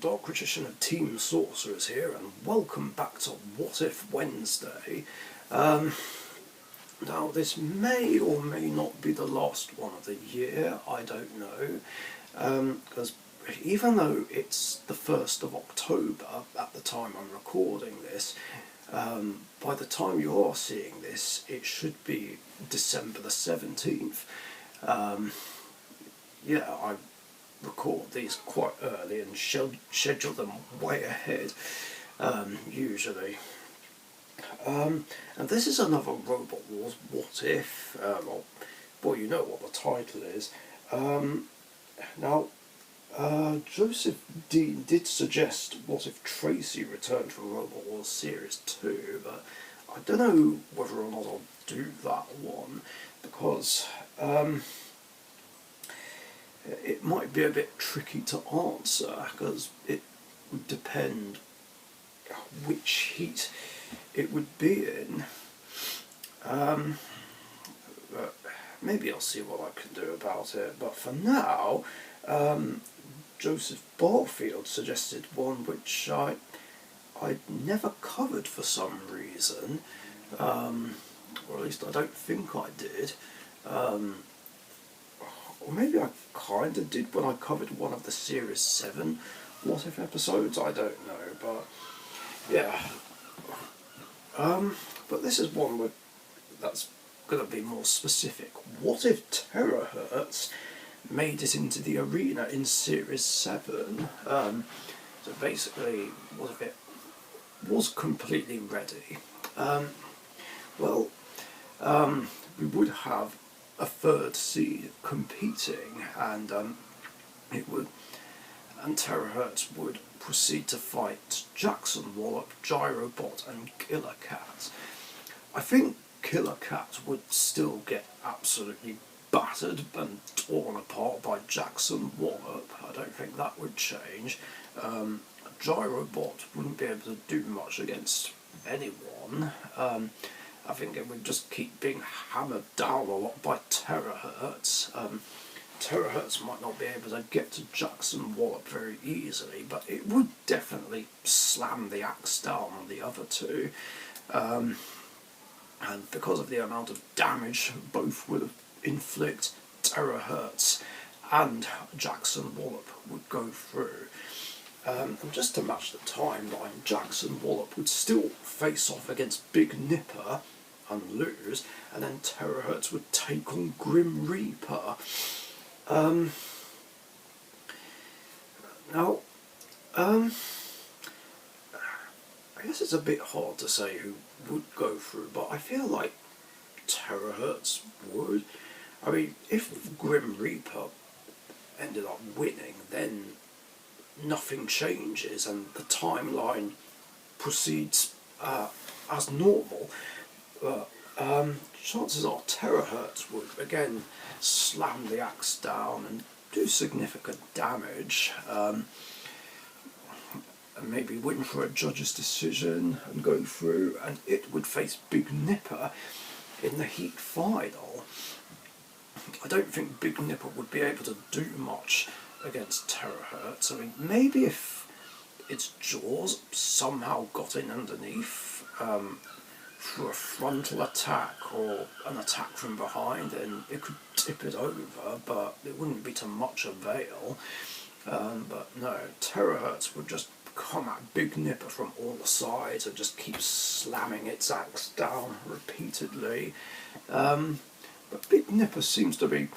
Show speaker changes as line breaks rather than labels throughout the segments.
Dark Magician of Team Sorcerers here, and welcome back to What If Wednesday. Now, this may or may not be the last one of the year, I don't know, because even though it's the 1st of October at the time I'm recording this, by the time you're seeing this, it should be December the 17th. Yeah, I record these quite early and schedule them way ahead, usually. And this is another Robot Wars What If, well, you know what the title is. Now, Joseph Dean did suggest What If Tracy returned for Robot Wars Series 2, but I don't know whether or not I'll do that one, because it might be a bit tricky to answer, because it would depend which heat it would be in. But maybe I'll see what I can do about it. But for now, Joseph Barfield suggested one which I'd never covered for some reason, or at least I don't think I did. Or maybe I kind of did when I covered one of the Series 7 What If episodes, I don't know, but yeah. But this is one that's going to be more specific. What if Terrorhurtz made it into the arena in Series 7? So basically, what if it was completely ready? Well, we would have a third seed competing, and Terrorhurtz would proceed to fight Jackson Wallop, Gyrobot and Killer Cat. I think Killer Cat would still get absolutely battered and torn apart by Jackson Wallop. I don't think that would change. Gyrobot wouldn't be able to do much against anyone. I think it would just keep being hammered down a lot by Terrorhurtz. Terrorhurtz might not be able to get to Jackson Wallop very easily, but it would definitely slam the axe down on the other two. And because of the amount of damage both would inflict, Terrorhurtz and Jackson Wallop would go through. And just to match the timeline, Jackson Wallop would still face off against Big Nipper and lose, and then Terrorhurtz would take on Grim Reaper. Now, I guess it's a bit hard to say who would go through, but I feel like Terrorhurtz would. I mean, if Grim Reaper ended up winning, then nothing changes and the timeline proceeds as normal. But chances are Terrorhurtz would again slam the axe down and do significant damage, and maybe win for a judge's decision and go through, and it would face Big Nipper in the heat final. I don't think Big Nipper would be able to do much against Terrorhurtz. I mean, maybe if its jaws somehow got in underneath through a frontal attack or an attack from behind, then it could tip it over, but it wouldn't be to much avail. But no, Terrorhurtz would just come at Big Nipper from all sides and just keep slamming its axe down repeatedly. But Big Nipper seems to be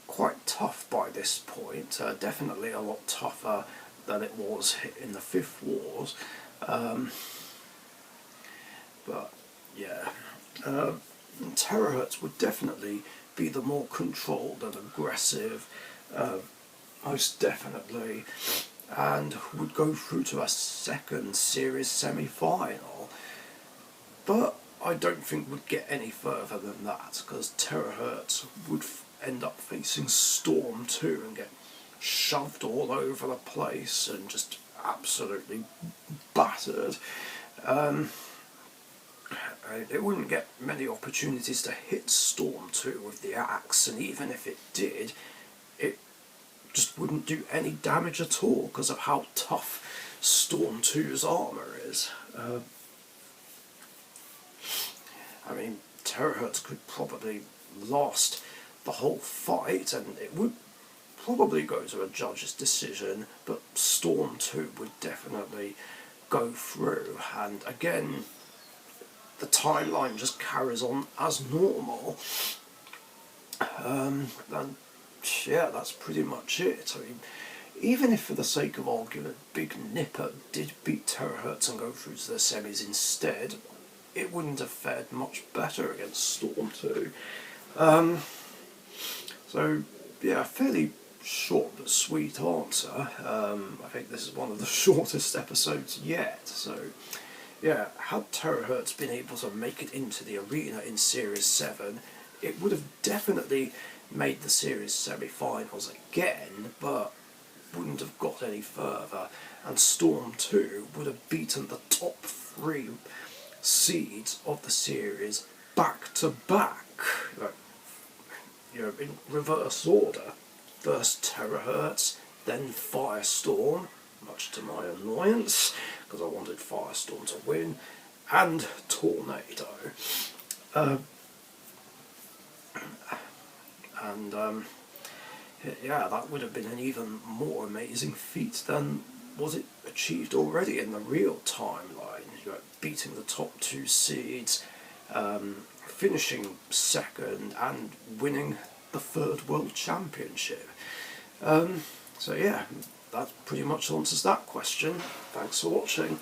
quite tough by this point, definitely a lot tougher than it was in the 5th Wars. But yeah, Terrorhurtz would definitely be the more controlled and aggressive, most definitely, and would go through to a second series semi-final. But I don't think would get any further than that, because Terrorhurtz would end up facing Storm 2 and get shoved all over the place and just absolutely battered. It wouldn't get many opportunities to hit Storm 2 with the axe, and even if it did, it just wouldn't do any damage at all because of how tough Storm 2's armour is. I mean, Terrorhurtz could probably last the whole fight, and it would probably go to a judge's decision, but Storm 2 would definitely go through, and again, the timeline just carries on as normal. And yeah, that's pretty much it. I mean, even if for the sake of argument Big Nipper did beat Terrorhurtz and go through to the semis instead, it wouldn't have fared much better against Storm 2. So yeah, fairly short but sweet answer. I think this is one of the shortest episodes yet, so yeah, had Terrorhurtz been able to make it into the arena in Series 7, it would have definitely made the series semi-finals again, but wouldn't have got any further, and Storm 2 would have beaten the top 3 seeds of the series back to back, in reverse order. First Terrorhurtz, then Firestorm, much to my annoyance, because I wanted Firestorm to win, and Tornado. Yeah, that would have been an even more amazing feat than was it achieved already in the real timeline. Beating the top 2 seeds, finishing second, and winning the 3rd World Championship. So yeah, that pretty much answers that question. Thanks for watching.